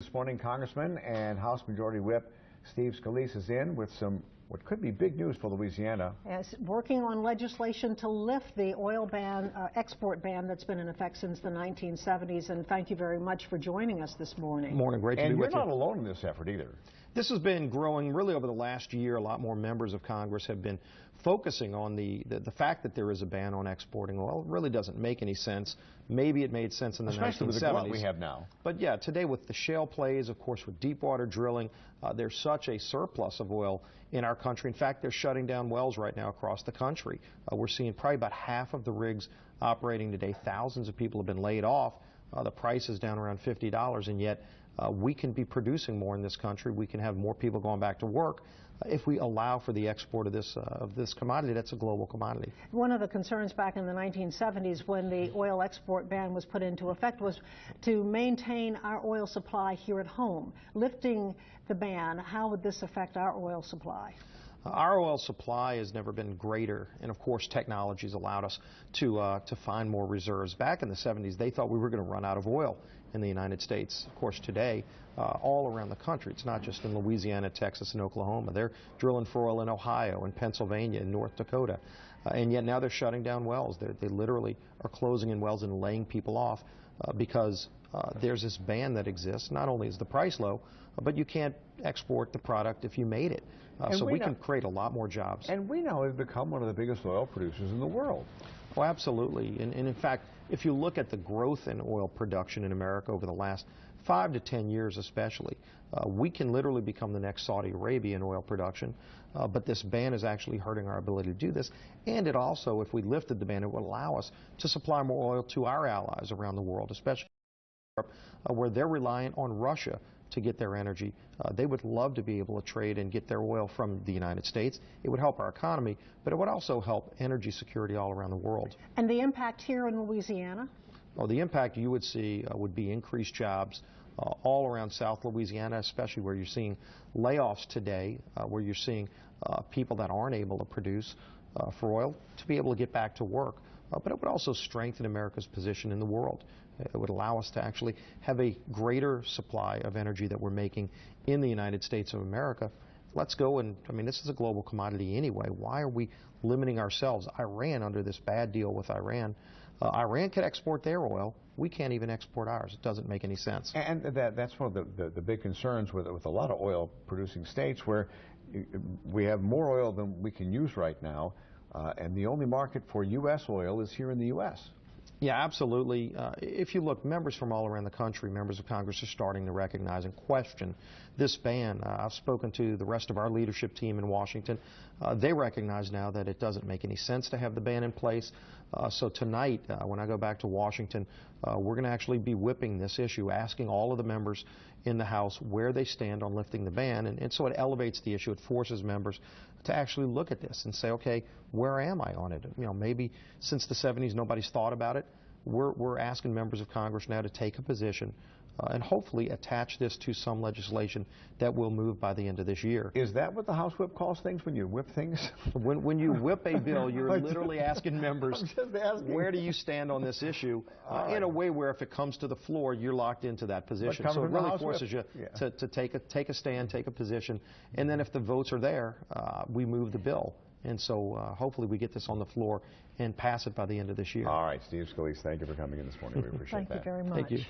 this morning. Congressman and House Majority Whip Steve Scalise is in with some what could be big news for Louisiana. Yes, working on legislation to lift the oil ban, export ban that's been in effect since the 1970s. And thank you very much for joining us this morning. Morning, great to be with you. And you're not alone in this effort either. This has been growing really over the last year. A lot more members of Congress have been focusing on the fact that there is a ban on exporting oil. It really doesn't make any sense. Maybe it made sense in the 1970s. Especially with the glut we have now. But yeah, today with the shale plays, of course, with deep water drilling, there's such a surplus of oil in our country. In fact, they're shutting down wells right now across the country. We're seeing probably about half of the rigs operating today. Thousands of people have been laid off. The price is down around $50, and yet we can be producing more in this country. We can have more people going back to work if we allow for the export of this commodity. That's a global commodity. One of the concerns back in the 1970s when the oil export ban was put into effect was to maintain our oil supply here at home. Lifting the ban, how would this affect our oil supply? Our oil supply has never been greater, and of course technology has allowed us to find more reserves. Back in the 70s, they thought we were going to run out of oil in the United States. Of course, today, all around the country, it's not just in Louisiana, Texas, and Oklahoma. They're drilling for oil in Ohio and Pennsylvania and North Dakota, and yet now they're shutting down wells. They literally are closing in wells and laying people off because there's this ban that exists. Not only is the price low, but you can't export the product if you made it. So we can create a lot more jobs. And we now have become one of the biggest oil producers in the world. Oh, absolutely. And in fact, if you look at the growth in oil production in America over the last 5 to 10 years especially, we can literally become the next Saudi Arabia in oil production. But this ban is actually hurting our ability to do this. And it also, if we lifted the ban, it would allow us to supply more oil to our allies around the world, especially Europe, where they're reliant on Russia to get their energy. They would love to be able to trade and get their oil from the United States. It would help our economy, but it would also help energy security all around the world. And the impact here in Louisiana? Well, the impact you would see would be increased jobs all around South Louisiana, especially where you're seeing layoffs today, where you're seeing people that aren't able to produce for oil to be able to get back to work. But it would also strengthen America's position in the world. It would allow us to actually have a greater supply of energy that we're making in the United States of America. Let's go and, I mean, this is a global commodity anyway. Why are we limiting ourselves? Iran, under this bad deal with Iran, Iran could export their oil. We can't even export ours. It doesn't make any sense. And that's one of the big concerns with a lot of oil producing states, where we have more oil than we can use right now. And the only market for U.S. oil is here in the U.S. Yeah, absolutely. If you look, members from all around the country, members of Congress are starting to recognize and question this ban. I've spoken to the rest of our leadership team in Washington. They recognize now that it doesn't make any sense to have the ban in place. So tonight, when I go back to Washington, we're going to actually be whipping this issue, asking all of the members in the House where they stand on lifting the ban. And so it elevates the issue. It forces members to actually look at this and say, okay, where am I on it? You know, maybe since the 70s nobody's thought about it. We're asking members of Congress now to take a position and hopefully attach this to some legislation that will move by the end of this year. Is that what the House Whip calls things, when you whip things? When you whip a bill, you're literally asking members, where do you stand on this issue, in a way where if it comes to the floor, you're locked into that position. So it really forces you to take a stand, take a position, and then if the votes are there, we move the bill. And so hopefully we get this on the floor and pass it by the end of this year. All right, Steve Scalise, thank you for coming in this morning. We appreciate that. Thank you very much. Thank you.